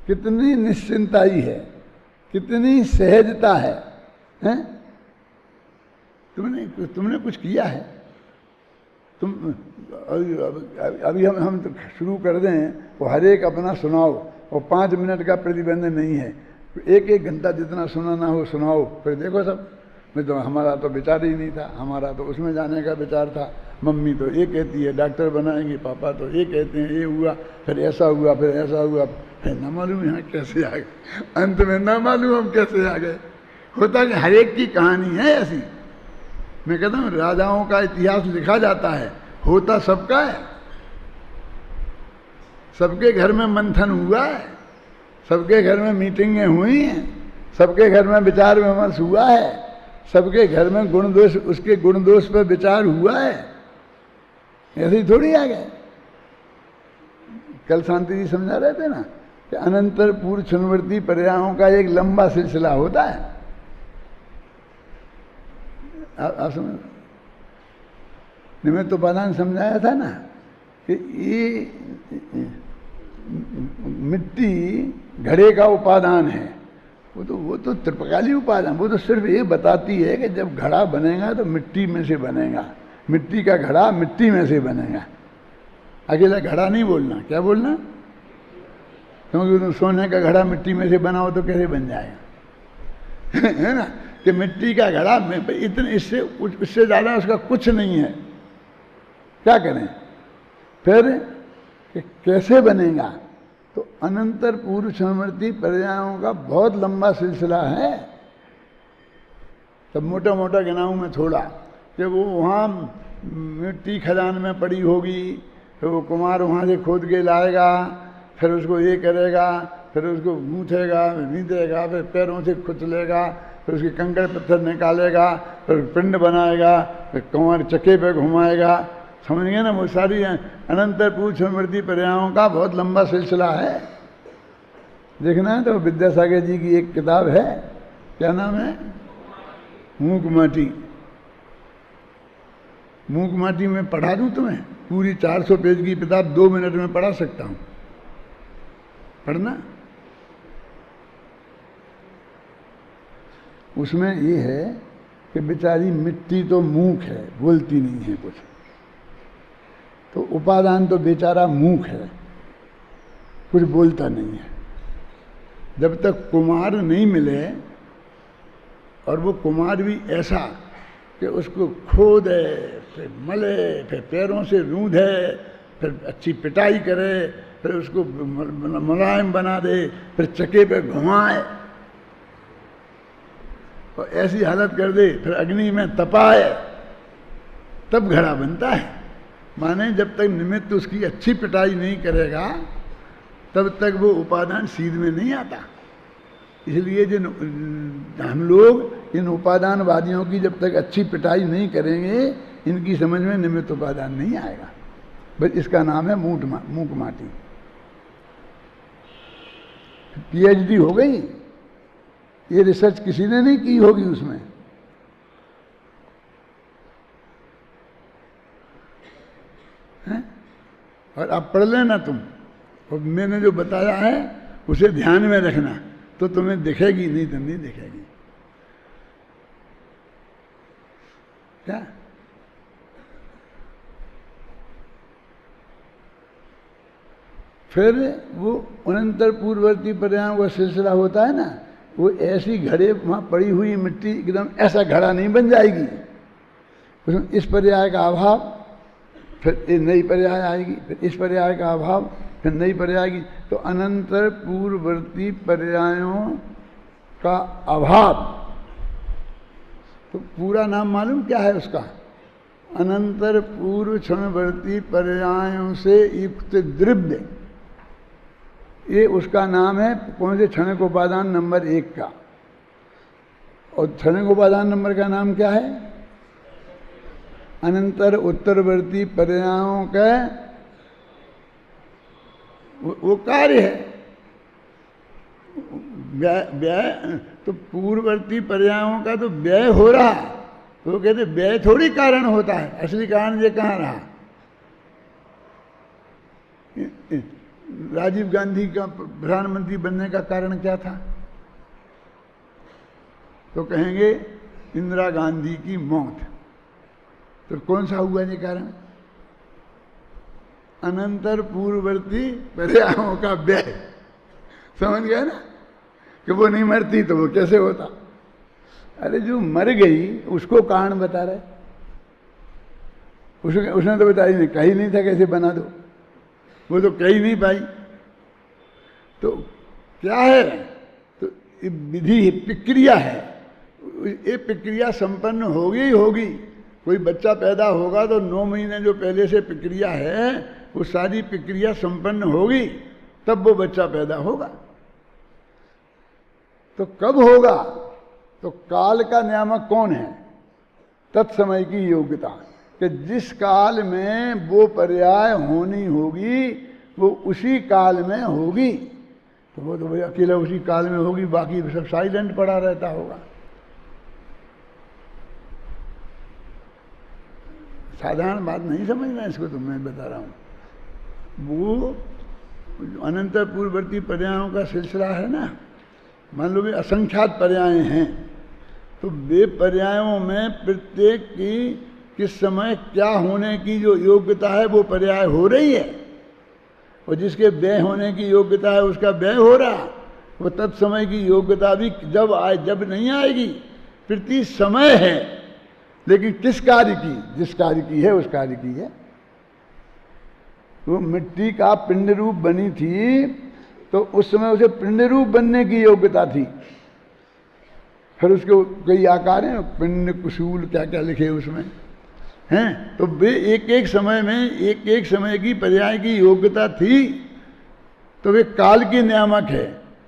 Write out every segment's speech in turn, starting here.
कितनी निश्चिंताई है, कितनी सहजता है, हैं? तुमने कुछ किया है? तुम अभी हम तो शुरू कर दें वो हर एक अपना सुनाओ, और 5 मिनट का प्रतिबंध नहीं है, 1-1 घंटा जितना सुनाना हो सुनाओ, फिर देखो सब। मैं तो हमारा तो विचार ही नहीं था, हमारा तो उसमें जाने का विचार था। मम्मी तो ये कहती है डॉक्टर बनाएंगे, पापा तो ये कहते हैं ये हुआ, फिर ऐसा हुआ, फिर ऐसा हुआ, फिर ना मालूम यहाँ कैसे आ गए, अंत में ना मालूम हम कैसे आ गए। होता कि हर एक की कहानी है ऐसी। मैं कहता हूँ राजाओं का इतिहास लिखा जाता है, होता सबका है। सबके घर में मंथन हुआ है, सबके घर में मीटिंगें हुई हैं, सबके घर में विचार विमर्श हुआ है, सबके घर में गुण दोष, उसके गुण दोष पर विचार हुआ है। ऐसे ही थोड़ी आ गए। कल शांति जी समझा रहे थे ना कि अनंतर पूर्व क्षणवर्ती पर्यायों का एक लंबा सिलसिला होता है। आप समझ, निमित्त उपादान समझाया था ना कि ये मिट्टी घड़े का उपादान है। वो तो त्रिपकाली उपादान, वो तो सिर्फ ये बताती है कि जब घड़ा बनेगा तो मिट्टी में से बनेगा, मिट्टी का घड़ा मिट्टी में से बनेगा। अकेला घड़ा नहीं बोलना, क्या बोलना? क्योंकि तुम सोने का घड़ा मिट्टी में से बनाओ तो कैसे बन जाएगा है ना? कि मिट्टी का घड़ा में इतने, इससे ज़्यादा उसका कुछ नहीं है। क्या करें फिर कि कैसे बनेगा? तो अनंतर पूर्व क्षणवर्ती पर्यायों का बहुत लंबा सिलसिला है। तब मोटा मोटा गिनाऊं मैं थोड़ा कि वो वहाँ मिट्टी खदान में पड़ी होगी, फिर वो कुमार वहाँ से खोद के लाएगा, फिर उसको ये करेगा, फिर उसको गूँथेगा, नीदेगा, फिर पैरों से खुचलेगा, फिर उसके कंकड़ पत्थर निकालेगा, फिर पिंड बनाएगा, फिर कुमार चक्के पे घुमाएगा। समझ गए ना? वो सारी अनंतर पूर्व क्षणवर्ती पर्यायों का बहुत लंबा सिलसिला है। देखना है तो विद्यासागर जी की एक किताब है, क्या नाम है? मूक माटी। मूक माटी में पढ़ा दूं तुम्हें, पूरी 400 पेज की किताब 2 मिनट में पढ़ा सकता हूं। पढ़ना। उसमें ये है कि बेचारी मिट्टी तो मूक है, बोलती नहीं है कुछ, तो उपादान तो बेचारा मूक है, कुछ बोलता नहीं है। जब तक कुमार नहीं मिले, और वो कुमार भी ऐसा कि उसको खोदे, फिर मले, फिर पैरों से रूंधे, फिर अच्छी पिटाई करे, फिर उसको मुलायम बना दे, फिर चक्के पे घुमाए और ऐसी हालत कर दे, फिर अग्नि में तपाए, तब घड़ा बनता है। माने जब तक निमित्त उसकी अच्छी पिटाई नहीं करेगा तब तक वो उपादान सीध में नहीं आता। इसलिए जिन हम लोग इन उपादानवादियों की जब तक अच्छी पिटाई नहीं करेंगे, इनकी समझ में निमित्त उपादान नहीं आएगा। बस इसका नाम है मूक माटी। पीएचडी हो गई, ये रिसर्च किसी ने नहीं की होगी उसमें। है? और अब पढ़ लेना तुम, और मैंने जो बताया है उसे ध्यान में रखना, तो तुम्हें दिखेगी, नहीं तो नहीं दिखेगी। क्या? फिर वो अनंतर पूर्ववर्ती पर्यायों का सिलसिला होता है ना, वो ऐसी घड़े वहाँ पड़ी हुई मिट्टी एकदम ऐसा घड़ा नहीं बन जाएगी। उसमें इस पर्याय का अभाव, फिर ये नई पर्याय आएगी, फिर इस पर्याय का अभाव, फिर नई पर्याय आएगी। तो अनंतर पूर्ववर्ती पर्यायों का अभाव, तो पूरा नाम मालूम क्या है उसका? अनंतर पूर्व क्षणवर्ती पर्यायों से युक्त द्रव्य, ये उसका नाम है। कौन से? क्षणिक उपादान नंबर 1 का। और क्षणिक उपादान नंबर का नाम क्या है? अनंतर उत्तरवर्ती पर्यायों का वो कार्य है। व्यय तो पूर्ववर्ती पर्यायों का तो व्यय हो रहा, तो वो कहते व्यय थोड़ी कारण होता है, असली कारण ये कहाँ रहा? राजीव गांधी का प्रधानमंत्री बनने का कारण क्या था? तो कहेंगे इंदिरा गांधी की मौत। तो कौन सा हुआ ये कारण? अनंतर पूर्ववर्ती पर्यायों का व्यय। समझ गए ना कि वो नहीं मरती तो वो कैसे होता? अरे जो मर गई उसको कारण बता रहे, उसने तो बताई नहीं, कही नहीं था कैसे बना दो, वो तो कही नहीं पाई। तो क्या है? तो विधि प्रक्रिया है, ये प्रक्रिया संपन्न होगी ही होगी। कोई बच्चा पैदा होगा तो 9 महीने जो पहले से प्रक्रिया है वो सारी प्रक्रिया संपन्न होगी, तब वो बच्चा पैदा होगा। तो कब होगा? तो काल का नियामक कौन है? तत्समय की योग्यता, कि जिस काल में वो पर्याय होनी होगी वो उसी काल में होगी। तो वो तो भाई अकेला उसी काल में होगी, बाकी सब साइलेंट पड़ा रहता होगा। साधारण बात नहीं समझना इसको, तो मैं बता रहा हूँ। वो अनंतर पूर्ववर्ती पर्यायों का सिलसिला है ना, मान लो भी असंख्यात पर्याय हैं, तो वे पर्यायों में प्रत्येक की किस समय क्या होने की जो योग्यता है वो पर्याय हो रही है, और जिसके व्यय होने की योग्यता है उसका व्यय हो रहा। वो तत्समय की योग्यता भी जब आए, जब नहीं आएगी, प्रति समय है, लेकिन किस कार्य की? जिस कार्य की है उस कार्य की है। वो मिट्टी का पिंड रूप बनी थी तो उस समय उसे पिंड रूप बनने की योग्यता थी। फिर उसके कई आकार हैं, पिंड, कुसूल, क्या क्या लिखे उसमें हैं। तो वे एक एक समय में एक एक समय की पर्याय की योग्यता थी। तो वे काल की नियामक है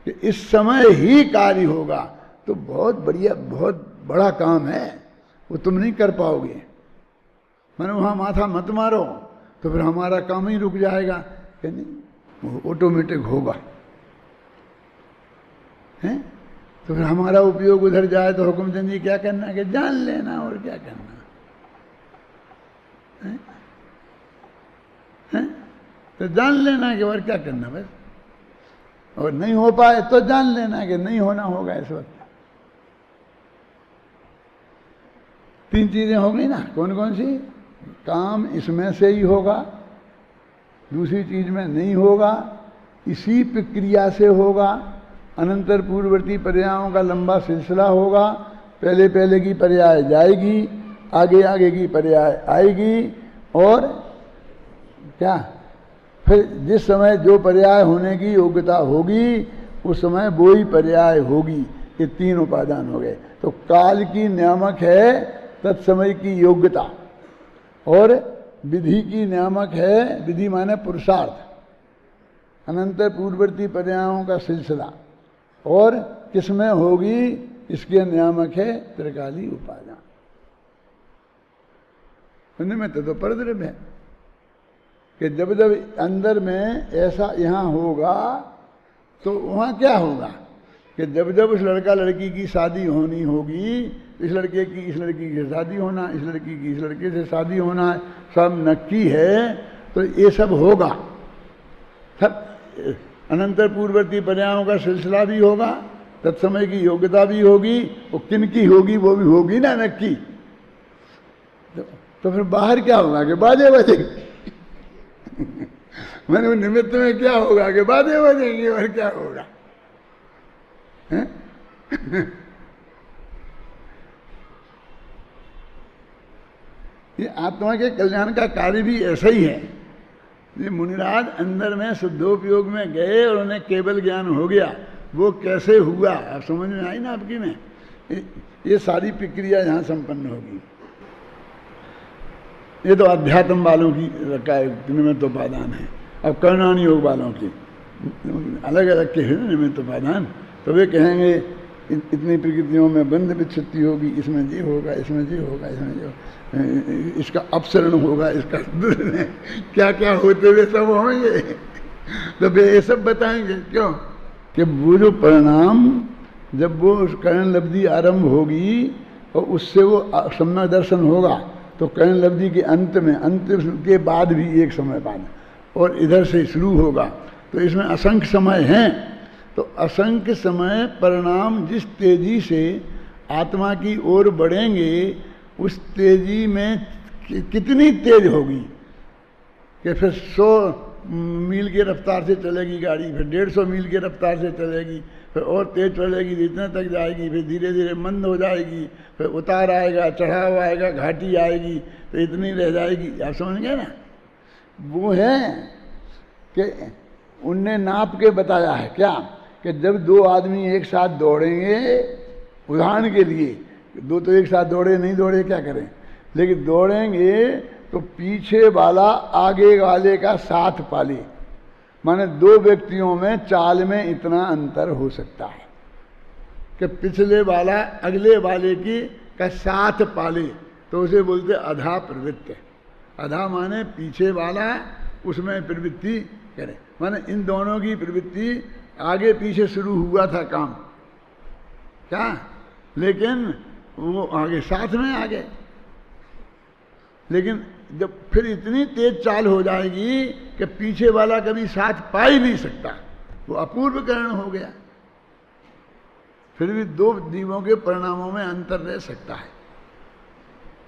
कि इस समय ही कार्य होगा। तो बहुत बढ़िया, बहुत बड़ा काम है, वो तुम नहीं कर पाओगे। मैंने वहाँ माथा मत मारो तो फिर हमारा काम ही रुक जाएगा, कि नहीं वो ऑटोमेटिक होगा, हैं। तो फिर हमारा उपयोग उधर जाए तो हुक्मचंद जी क्या करना, कि जान लेना और क्या करना है? हैं? तो जान लेना कि और क्या करना बस, और नहीं हो पाए तो जान लेना कि नहीं होना होगा इस वक्त। 3 चीजें हो गई ना, कौन कौन सी? काम इसमें से ही होगा, दूसरी चीज में नहीं होगा, इसी प्रक्रिया से होगा, अनंतर पूर्ववर्ती पर्यायों का लंबा सिलसिला होगा, पहले पहले की पर्याय जाएगी, आगे आगे की पर्याय आएगी, और क्या फिर जिस समय जो पर्याय होने की योग्यता होगी उस समय वो ही पर्याय होगी। ये 3 उपादान हो गए। तो काल की नियामक है तत्समय की योग्यता, और विधि की नियामक है, विधि माने पुरुषार्थ, अनंतर पूर्ववर्ती पर्यायों का सिलसिला, और किसमें होगी इसके नियामक है त्रिकाली उपादान। उनमें तो परद्रव्य है कि जब जब अंदर में ऐसा यहाँ होगा तो वहाँ क्या होगा, कि जब जब उस लड़का लड़की की शादी होनी होगी, इस लड़के की इस लड़की से शादी होना, इस लड़की की इस लड़के से शादी होना, सब नक्की है, तो ये सब होगा। सब अनंतर पूर्ववर्ती पर्यायों का सिलसिला भी होगा, तत्समय की योग्यता भी होगी, और किन की होगी वो भी होगी ना नक्की। तो फिर बाहर क्या होगा, कि बाजे बजेंगे। मैंने निमित्त में क्या होगा, कि बाजे बजेंगे, और क्या होगा, हैं? ये आत्मा के कल्याण का कार्य भी ऐसा ही है। ये मुनिराज अंदर में शुद्धोपयोग में गए और उन्हें केवल ज्ञान हो गया, वो कैसे हुआ आप समझ में आई ना आपकी में? ये सारी प्रक्रिया यहाँ संपन्न होगी। ये तो अध्यात्म वालों की निमित्त उपादान है। अब कर्णानी योग वालों की अलग अलग के हैं निमित्त उपादान। तो वे कहेंगे इतनी प्रकृतियों में बंध विच्छित्ति होगी, इसमें ये होगा, इसमें ये होगा, इसमें ये होगा, इसका अपसरण होगा, इसका क्या क्या होते हुए सब होंगे। तो वे ये सब बताएंगे। क्यों? कि वो जो परिणाम जब वो कर्ण लब्धि आरंभ होगी और उससे वो सम्यक दर्शन होगा, तो कर्ण लब्धि के अंत में, अंत के बाद भी एक समय बाद, और इधर से शुरू होगा तो इसमें असंख्य समय हैं। तो असंख्य समय परिणाम जिस तेजी से आत्मा की ओर बढ़ेंगे उस तेजी में कितनी तेज होगी कि फिर 100 मील की रफ्तार से चलेगी गाड़ी, फिर 150 मील की रफ्तार से चलेगी, फिर और तेज चलेगी, इतने तक जाएगी, फिर धीरे धीरे मंद हो जाएगी, फिर उतार आएगा, चढ़ाव आएगा, घाटी आएगी, तो इतनी रह जाएगी। आप समझ गए ना? वो है कि उनने नाप के बताया है क्या कि जब दो आदमी एक साथ दौड़ेंगे, उदाहरण के लिए दो तो एक साथ दौड़े नहीं दौड़े क्या करें, लेकिन दौड़ेंगे तो पीछे वाला आगे वाले का साथ पाले, माने दो व्यक्तियों में चाल में इतना अंतर हो सकता है कि पिछले वाला अगले वाले की का साथ पाले, तो उसे बोलते अधा प्रवृत्ति। अधा माने पीछे वाला उसमें प्रवृत्ति करे, माने इन दोनों की प्रवृत्ति आगे पीछे शुरू हुआ था काम क्या, लेकिन वो आगे साथ में आ गए। लेकिन जब फिर इतनी तेज चाल हो जाएगी कि पीछे वाला कभी साथ पा ही नहीं सकता, वो अपूर्वकरण हो गया। फिर भी दो जीवों के परिणामों में अंतर रह सकता है,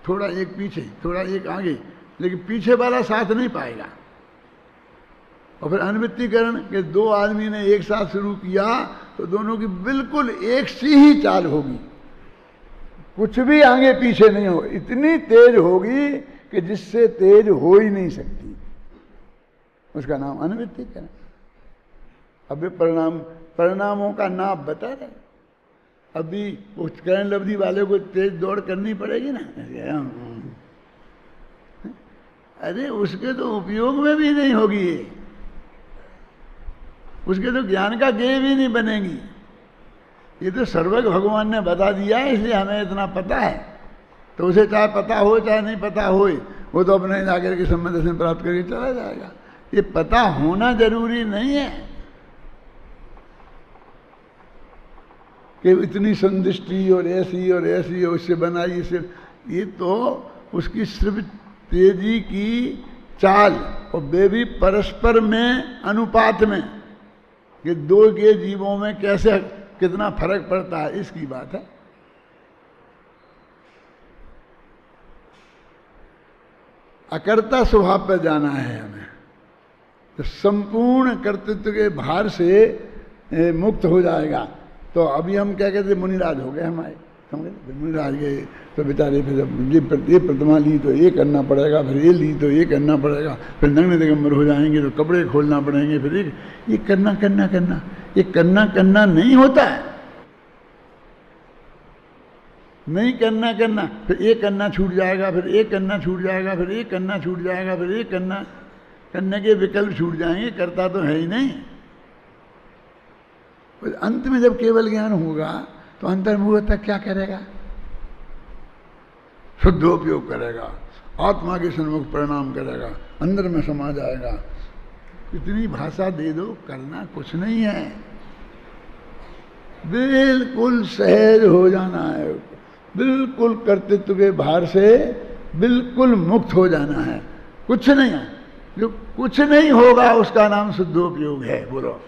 थोड़ा एक पीछे थोड़ा एक आगे, लेकिन पीछे वाला साथ नहीं पाएगा। और फिर अनवृत्तिकरण के दो आदमी ने एक साथ शुरू किया तो दोनों की बिल्कुल एक सी ही चाल होगी, कुछ भी आगे पीछे नहीं हो, इतनी तेज होगी कि जिससे तेज हो ही नहीं सकती, उसका नाम अनवृत्तिकरण। अब ये परिणामों का नाम बता रहे। अभी उस करण लब्धि वाले को तेज दौड़ करनी पड़ेगी ना, अरे उसके तो उपयोग में भी नहीं होगी ये, उसके तो ज्ञान का गेय भी नहीं बनेगी। ये तो सर्वज्ञ भगवान ने बता दिया है, इसलिए हमें इतना पता है। तो उसे चाहे पता हो चाहे नहीं पता हो, वो तो अपने जाकर के संबंध दर्शन प्राप्त करके चला जाएगा। ये पता होना जरूरी नहीं है कि इतनी संदृष्टि और ऐसी उससे बनाई इससे, ये तो उसकी सिर्फ तेजी की चाल, और वे भी परस्पर में अनुपात में, कि दो के जीवों में कैसे कितना फर्क पड़ता है, इसकी बात है। अकर्ता स्वभाव पर जाना है हमें, तो संपूर्ण कर्तृत्व के भार से मुक्त हो जाएगा। तो अभी हम क्या कहते, मुनिराज हो गए हमारे, समझे, मुनिराज गए तो बेचारे फिर ये प्रतिमा ली तो ये करना पड़ेगा, फिर ये ली तो ये करना पड़ेगा, फिर नग्न दिगंबर हो जाएंगे तो कपड़े खोलना पड़ेंगे, फिर ये करना, ये करना नहीं होता है, नहीं करना, फिर ये करना छूट जाएगा, फिर ये करना छूट जाएगा, फिर ये करना छूट जाएगा, फिर ये करने के विकल्प छूट जाएंगे, करता तो है ही नहीं। अंत में जब केवल ज्ञान होगा तो अंतर्मुखता क्या करेगा, शुद्धोपयोग करेगा, आत्मा के सन्मुख परिणाम करेगा, अंदर में समा जाएगा। इतनी भाषा दे दो, करना कुछ नहीं है, बिल्कुल सहज हो जाना है, बिल्कुल कर्तृत्व के भार से बिल्कुल मुक्त हो जाना है, कुछ नहीं है। जो कुछ नहीं होगा उसका नाम शुद्धोपयोग है। बोलो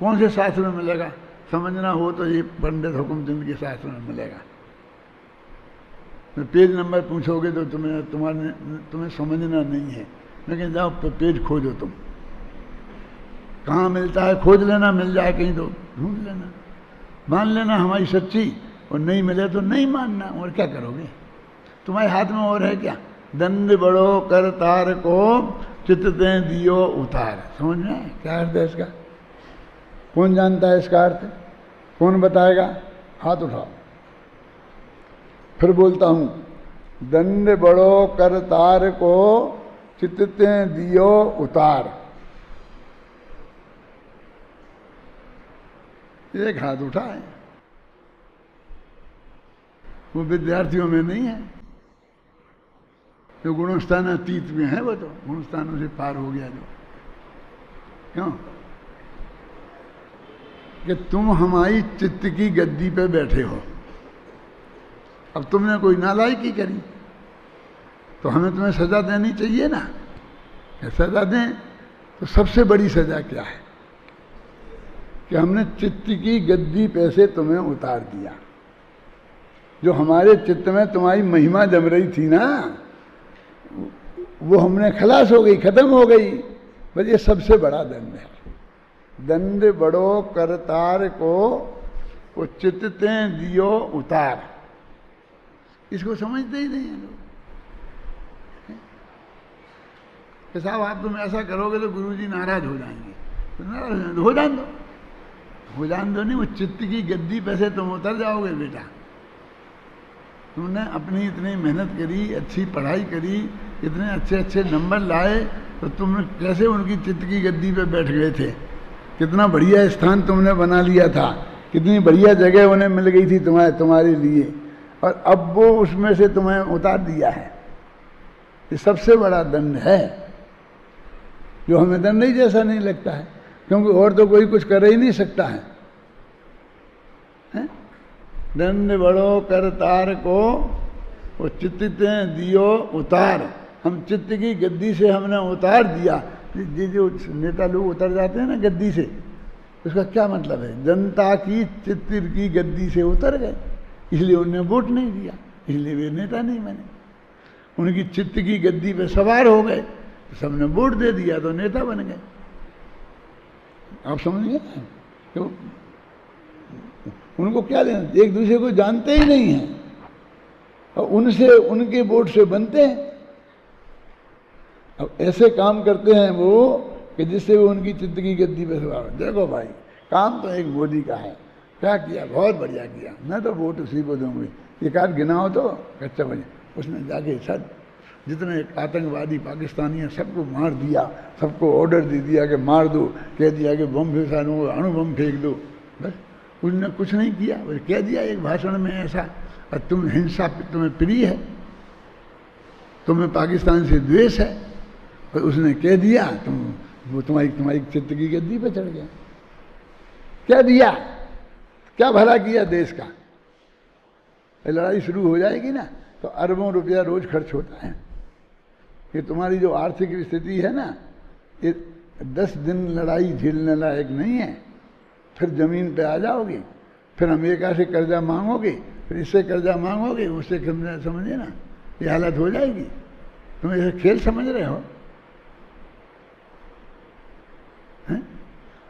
कौन से शास्त्र में मिलेगा? समझना हो तो ये पंडित हुकुमचंद के शास्त्र में मिलेगा। पेज नंबर पूछोगे तो तुम्हें समझना नहीं है, लेकिन जाओ पेज खोजो, तुम कहाँ मिलता है खोज लेना, मिल जाए कहीं तो ढूंढ लेना, मान लेना हमारी सच्ची, और नहीं मिले तो नहीं मानना, और क्या करोगे? तुम्हारे हाथ में और है क्या? दंड बड़ो कर तार को चित्त दें दियो उतार। समझ में आए क्या अर्थ है इसका? कौन जानता है इसका अर्थ? कौन बताएगा? हाथ उठाओ। फिर बोलता हूं, दंड बड़ो कर तार को चित्त दें दियो उतार। एक हाथ उठा है, वो विद्यार्थियों में नहीं है, जो गुणस्थान अतीत में है, वो तो गुणस्थानों से पार हो गया। जो क्यों कि तुम हमारी चित्त की गद्दी पे बैठे हो, अब तुमने कोई नालायकी करी तो हमें तुम्हें सजा देनी चाहिए ना। सजा दें तो सबसे बड़ी सजा क्या है कि हमने चित्त की गद्दी पे से तुम्हें उतार दिया। जो हमारे चित्त में तुम्हारी महिमा जम रही थी ना, वो हमने खलास हो गई, खत्म हो गई। बस ये सबसे बड़ा दंड है। दंड बड़ो करतार को चित्ते दियो उतार। इसको समझते ही नहीं है लोग कि साहब आप तुम ऐसा करोगे तो गुरुजी नाराज हो जाएंगे। तो नाराज हो जान दो नहीं, वो चित्त की गद्दी पे से तुम उतर जाओगे बेटा। तुमने अपनी इतनी मेहनत करी, अच्छी पढ़ाई करी, इतने अच्छे अच्छे नंबर लाए, तो तुम कैसे उनकी चित्त की गद्दी पे बैठ गए थे। कितना बढ़िया स्थान तुमने बना लिया था, कितनी बढ़िया जगह उन्हें मिल गई थी तुम्हारे लिए, और अब वो उसमें से तुम्हें उतार दिया है। ये सबसे बड़ा दंड है, जो हमें दंड ही जैसा नहीं लगता है, क्योंकि और तो कोई कुछ कर ही नहीं सकता है। दंड बड़ो करतार को चित्ते दियो उतार। हम चित्त की गद्दी से हमने उतार दिया। जो नेता लोग उतर जाते हैं ना गद्दी से, उसका क्या मतलब है? जनता की चित्त की गद्दी से उतर गए, इसलिए उन्हें वोट नहीं दिया, इसलिए वे नेता नहीं बने। उनकी चित्त की गद्दी पे सवार हो गए, तो सबने वोट दे दिया तो नेता बन गए। आप समझिए, तो उनको क्या लेना, एक दूसरे को जानते ही नहीं है और उनसे उनके वोट से बनते हैं। अब ऐसे काम करते हैं वो कि जिससे वो उनकी चित्त की गद्दी पे सवार। देखो भाई, काम तो एक मोदी का है, क्या किया, बहुत बढ़िया किया, मैं तो वोट उसी को दूंगी। एक आध गिनाओ तो कच्चा बने। उसने जाके सब जितने आतंकवादी पाकिस्तानी हैं सबको मार दिया, सबको ऑर्डर दे दिया कि मार दो, कह दिया कि बम फिसानो, अणु बम फेंक दो। बस उसने कुछ नहीं किया, बस कह दिया एक भाषण में ऐसा। और तुम हिंसा तुम्हें प्रिय है, तुम्हें पाकिस्तान से द्वेष है, और उसने कह दिया वो तुम्हारी चित्त की गद्दी पे चढ़ गया। क्या दिया, क्या भला किया देश का? लड़ाई शुरू हो जाएगी ना तो अरबों रुपया रोज खर्च होता है। ये तुम्हारी जो आर्थिक स्थिति है ना, ये 10 दिन लड़ाई झेलने लायक नहीं है। फिर जमीन पे आ जाओगे, फिर अमेरिका से कर्जा मांगोगे, फिर इससे कर्जा मांगोगे, उससे समझे ना, ये हालत हो जाएगी। तुम ऐसे खेल समझ रहे हो?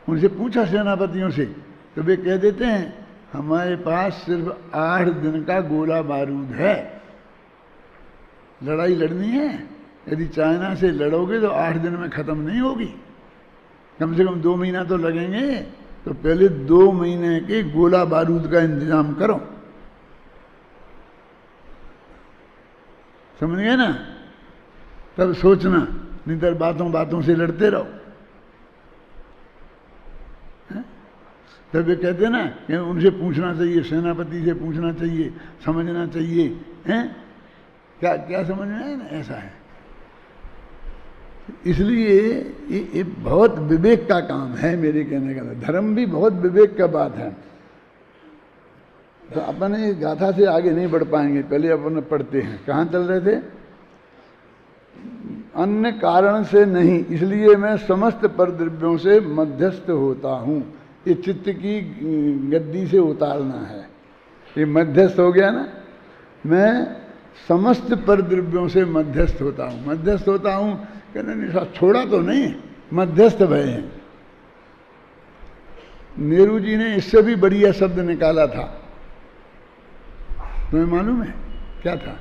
उनसे पूछा सेनापतियों से, तो वे कह देते हैं हमारे पास सिर्फ 8 दिन का गोला बारूद है। लड़ाई लड़नी है, यदि चाइना से लड़ोगे तो 8 दिन में खत्म नहीं होगी, कम से कम 2 महीना तो लगेंगे। तो पहले 2 महीने के गोला बारूद का इंतजाम करो। समझ गए ना? तब सोचना, नहीं तो बातों से लड़ते रहो। तब वे कहते ना कि उनसे पूछना चाहिए, सेनापति से पूछना चाहिए, समझना चाहिए। हैं क्या क्या समझ में है ना? ऐसा है। इसलिए ये बहुत विवेक का काम है मेरे कहने का। धर्म भी बहुत विवेक का बात है। तो अपन इस गाथा से आगे नहीं बढ़ पाएंगे, पहले अपन पढ़ते हैं। कहाँ चल रहे थे? अन्य कारण से नहीं, इसलिए मैं समस्त परद्रव्यों से मध्यस्थ होता हूँ। ये चित्त की गद्दी से उतारना है, ये मध्यस्थ हो गया ना। मैं समस्त परद्रव्यों से मध्यस्थ होता हूँ। मध्यस्थ होता हूँ कहना नहीं, साथ छोड़ा तो नहीं, मध्यस्थ भय हैं। नेहरू जी ने इससे भी बढ़िया शब्द निकाला था, तुम्हें मालूम है क्या था?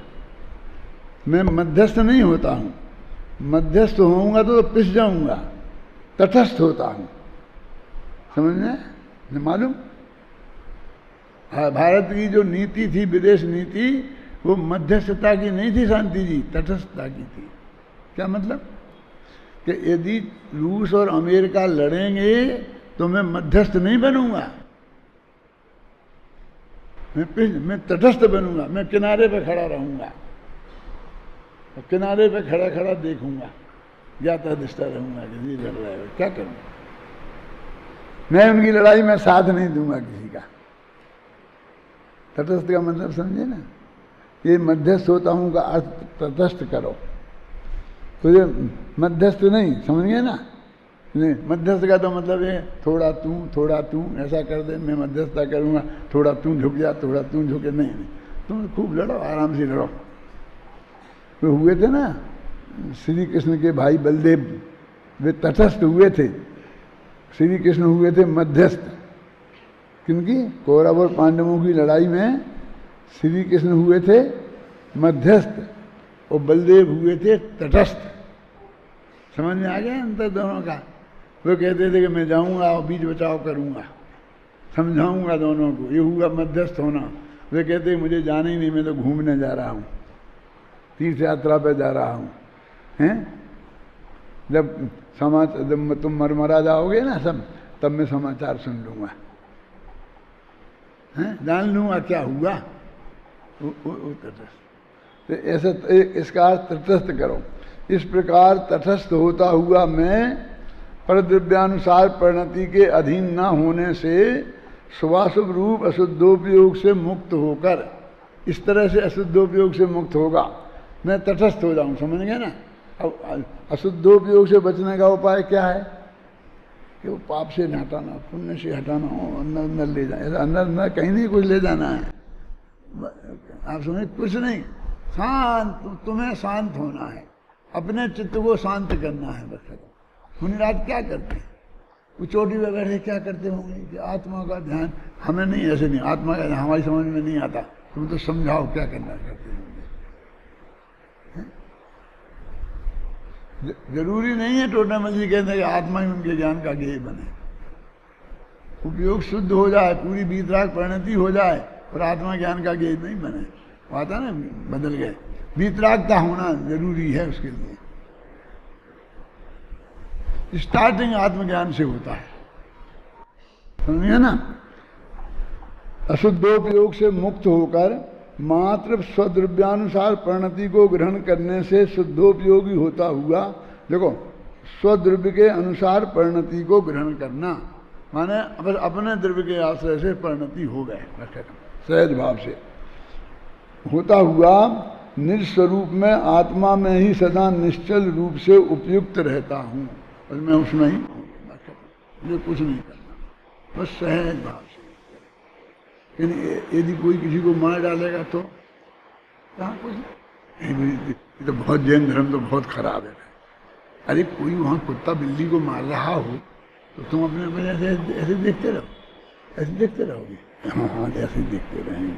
मैं मध्यस्थ नहीं होता हूँ, मध्यस्थ होऊंगा तो पिस जाऊंगा, तटस्थ होता हूँ। समझने मालूम? भारत की जो नीति थी, विदेश नीति, वो मध्यस्थता की नहीं थी शांति जी, तटस्थता की थी। क्या मतलब? कि यदि रूस और अमेरिका लड़ेंगे तो मैं मध्यस्थ नहीं बनूंगा, मैं तटस्थ बनूंगा, मैं किनारे पे खड़ा रहूंगा, किनारे पे खड़ा खड़ा देखूंगा, जाता दिखता रहूंगा कि जी लड़ रहा है, क्या करूं? मैं उनकी लड़ाई में साथ नहीं दूंगा किसी का। तटस्थ का मतलब समझे ना? ये मध्यस्थ होता हूं का अर्थ तटस्थ करो। तो ये मध्यस्थ नहीं, समझ गए ना? नहीं, मध्यस्थ का तो मतलब है थोड़ा तू ऐसा कर दे, मैं मध्यस्थता करूँगा, थोड़ा तू झुक जा, थोड़ा तू झुके, नहीं नहीं, तुम खूब लड़ो, आराम से लड़ो। वो हुए थे ना श्री कृष्ण के भाई बलदेव, वे तटस्थ हुए थे, श्री कृष्ण हुए थे मध्यस्थ। किनकी? कौरव और पांडवों की लड़ाई में श्री कृष्ण हुए थे मध्यस्थ और बलदेव हुए थे तटस्थ। समझ में आ गया अंतर दोनों का? वो कहते थे कि मैं जाऊंगा और बीच बचाव करूंगा, समझाऊंगा दोनों को, ये हुआ मध्यस्थ होना। वे कहते मुझे जाना ही नहीं, मैं तो घूमने जा रहा हूँ, तीर्थ यात्रा पे जा रहा हूँ, हैं? जब तुम मरमरा जाओगे ना सब, तब मैं समाचार सुन लूंगा, हैं? जान लूंगा क्या हुआ। तटस्थ, तो ऐसा इसका अर्थ तटस्थ करो। इस प्रकार तटस्थ होता हुआ मैं परद्रव्यानुसार परिणति के अधीन न होने से शुभाशुभ रूप अशुद्धोपयोग से मुक्त होकर, इस तरह से अशुद्धोपयोग से मुक्त होगा, मैं तटस्थ हो जाऊं। समझ गए ना? अब अशुद्धोपयोग से बचने का उपाय क्या है? कि वो पाप से हटाना, पुण्य से हटाना, अंदर अंदर ले जाए, अंदर अंदर कहीं नहीं कुछ ले जाना है। आप समझे? कुछ नहीं, शांत, तुम्हें शांत होना है, अपने चित्त को शांत करना है बस। मुनिराज क्या करते हैं? वो चोटी पे बैठे क्या करते होंगे कि आत्मा का ध्यान, हमें नहीं, ऐसे नहीं, आत्मा का ध्यान हमारी समझ में नहीं आता, तुम तो समझाओ क्या करना करते होंगे। जरूरी नहीं है टोटामल जी कहते हैं कि आत्मा ही उनके ज्ञान का गेय बने, उपयोग शुद्ध हो जाए, पूरी बीतराग परिणति हो जाए, और आत्मा ज्ञान का गेय नहीं बने। आता ना, बदल गए, बीतरागता होना जरूरी है उसके लिए। स्टार्टिंग आत्मज्ञान से होता है, समझिए ना? अशुद्धोपयोग से मुक्त होकर मात्र स्वद्रव्यानुसार परिणति को ग्रहण करने से शुद्धोपयोगी होता हुआ, देखो स्वद्रव्य के अनुसार परिणति को ग्रहण करना माने अपने द्रव्य के आश्रय से परिणति हो गए, सहज भाव से होता हुआ निस्वरूप में आत्मा में ही सदा निश्चल रूप से उपयुक्त रहता हूँ, और मैं उसमें ही मुझे कुछ नहीं करना, बस सहज भाव से। यदि कोई किसी को मार डालेगा तो कहाँ कुछ नहीं, ये तो बहुत, जैन धर्म तो बहुत खराब है। अरे कोई वहाँ कुत्ता बिल्ली को मार रहा हो तो तुम अपने अपने ऐसे देखते रहो, ऐसे देखते रहोगे, हाँ हाँ ऐसे देखते रहेंगे,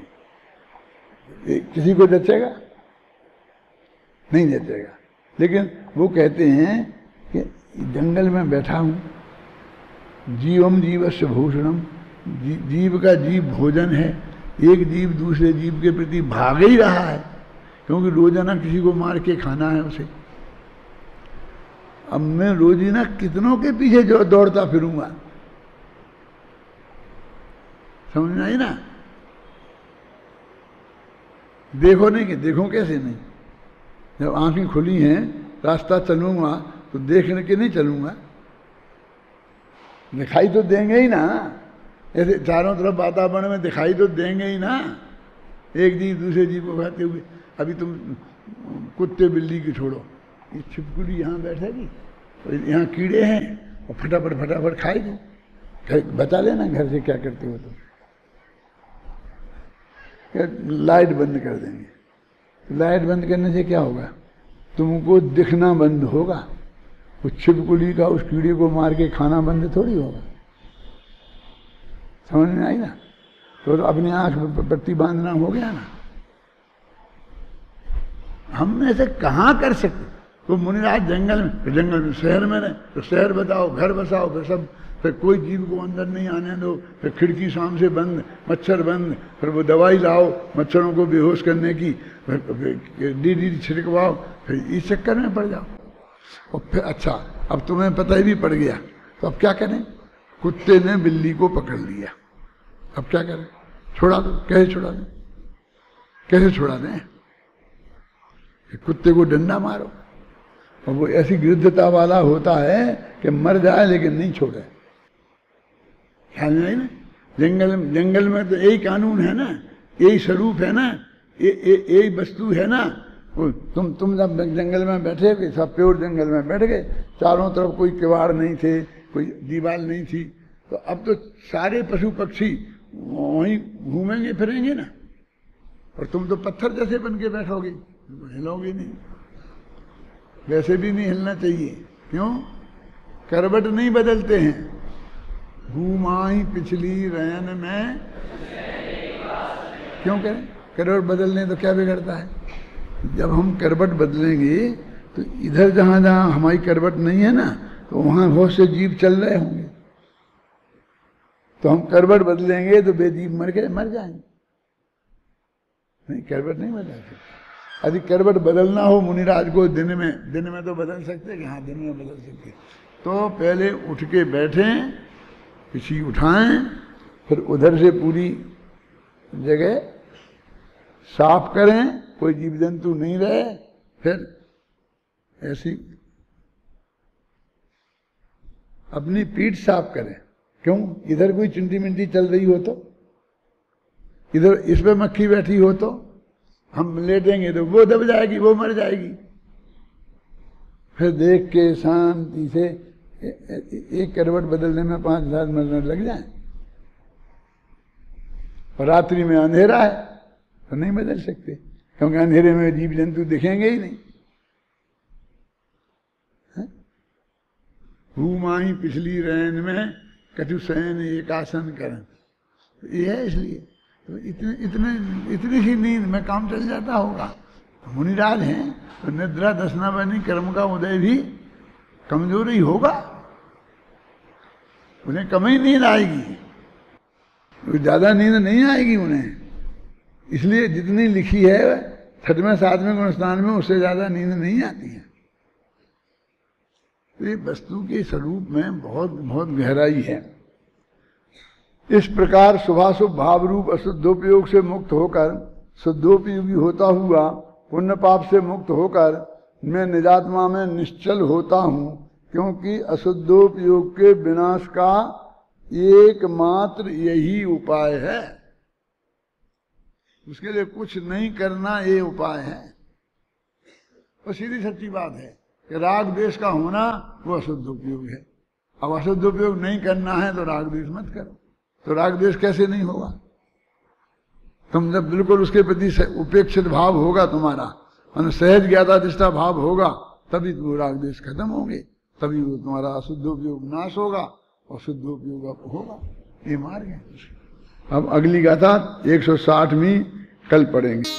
किसी को जचेगा? नहीं जचेगा। लेकिन वो कहते हैं कि जंगल में बैठा हूँ, जीवम जीवस्य भूषणम, जीव का जीव भोजन है, एक जीव दूसरे जीव के प्रति भाग ही रहा है, क्योंकि रोजाना किसी को मार के खाना है उसे। अब मैं रोजाना कितनों के पीछे जो दौड़ता फिरूंगा, समझ में आई ना? देखो नहीं कि देखो कैसे नहीं, जब आंखें खुली हैं रास्ता चलूंगा तो देखने के नहीं चलूंगा, दिखाई तो देंगे ही ना, ऐसे चारों तरफ वातावरण में दिखाई तो देंगे ही ना, एक जीव दूसरे जीव को खाते हुए। अभी तुम कुत्ते बिल्ली की छोड़ो, ये छिपकली यहाँ बैठेगी और यहाँ कीड़े हैं और फटाफट फटाफट खाएगी, बता लेना घर से क्या करते हो तुम। लाइट बंद कर देंगे, लाइट बंद करने से क्या होगा? तुमको दिखना बंद होगा, उस छिपकली का उस कीड़े को मार के खाना बंद थोड़ी होगा। समझ में आई ना? तो अपनी आंख में पट्टी बांधना हो गया ना। हम ऐसे कहाँ कर सकते? तो मुनिराज जंगल में शहर में रहे तो शहर बताओ, घर बसाओ, फिर सब, फिर कोई जीव को अंदर नहीं आने दो, फिर खिड़की शाम से बंद, मच्छर बंद, फिर वो दवाई लाओ मच्छरों को बेहोश करने की, फिर डी छिड़कवाओ, फिर इस चक्कर में पड़ जाओ। और फिर अच्छा, अब तुम्हें पता ही भी पड़ गया तो अब क्या करें? कुत्ते ने बिल्ली को पकड़ लिया, अब क्या करें? छोड़ा दो। कैसे छोड़ा दें? कैसे छोड़ा दें? कुत्ते को डंडा मारो, और वो ऐसी गृद्धता वाला होता है कि मर जाए लेकिन नहीं छोड़े। ख्याल नहीं ना? जंगल में तो यही कानून है ना, यही स्वरूप है ना, यही वस्तु है ना, तुम जब जंगल में बैठे थे, सब प्योर जंगल में बैठ गए, चारों तरफ कोई किवाड़ नहीं थे, कोई दीवार नहीं थी, तो अब तो सारे पशु पक्षी वहीं घूमेंगे फिरेंगे ना, और तुम तो पत्थर जैसे बन के बैठोगे, हिलोगे नहीं। वैसे भी नहीं हिलना चाहिए। क्यों? करवट नहीं बदलते हैं। घूमाई पिछली रैन में, क्यों करें? करवट बदलने तो क्या बिगड़ता है? जब हम करवट बदलेंगे तो इधर जहां जहां हमारी करवट नहीं है ना, तो वहां बहुत से जीव चल रहे होंगे, तो हम करवट बदलेंगे तो बेजीव मर जाएंगे। नहीं, करवट नहीं बदल सकते। यदि करवट बदलना हो मुनिराज को दिन में तो बदल सकते कि हाँ दिन में बदल सकते, तो पहले उठ के बैठें, किसी उठाएं, फिर उधर से पूरी जगह साफ करें, कोई जीव जंतु नहीं रहे, फिर ऐसी अपनी पीठ साफ करें। क्यों? इधर कोई चिंटी मिंटी चल रही हो तो, इधर इस पे मक्खी बैठी हो तो हम लेटेंगे तो वो दब जाएगी, वो मर जाएगी। फिर देख के शांति से एक करवट बदलने में 5,000 मिनट लग जाए, और रात्रि में अंधेरा है तो नहीं बदल सकते, क्योंकि अंधेरे में जीव जंतु दिखेंगे ही नहीं। घूमाई पिछली रैन में कटु शयन एक आसन करन, ये है। इसलिए तो इतनी सी नींद में काम चल जाता होगा। मुनिराज हैं तो निद्रा दसना बनी कर्म का उदय भी कमजोर ही होगा, उन्हें कम ही नींद आएगी, ज्यादा नींद नहीं आएगी उन्हें। इसलिए जितनी लिखी है 6वें 7वें गुणस्थान में उससे ज्यादा नींद नहीं आती है। तो ये वस्तु के स्वरूप में बहुत बहुत गहराई है। इस प्रकार शुभाशुभ भाव रूप अशुद्धोपयोग से मुक्त होकर शुद्धोपयोगी होता हुआ पुण्य पाप से मुक्त होकर मैं निजात्मा में निश्चल होता हूँ, क्योंकि अशुद्धोपयोग के विनाश का एकमात्र यही उपाय है। उसके लिए कुछ नहीं करना ये उपाय है। और सीधी सच्ची बात है कि राग द्वेष का होना वो अशुद्ध उपयोग है। अब अशुद्ध उपयोग नहीं करना है तो राग द्वेष मत करो। तो राग द्वेष कैसे नहीं होगा? तुम जब बिल्कुल उसके प्रति उपेक्षित भाव होगा तुम्हारा, और सहज ज्ञाताधिष्ठा भाव होगा, तभी वो राग द्वेष खत्म होंगे, तभी वो तुम्हारा अशुद्ध उपयोग नाश होगा और शुद्ध उपयोग होगा। ये मार्ग है। अब अगली गाथा 160वीं कल पढ़ेंगे।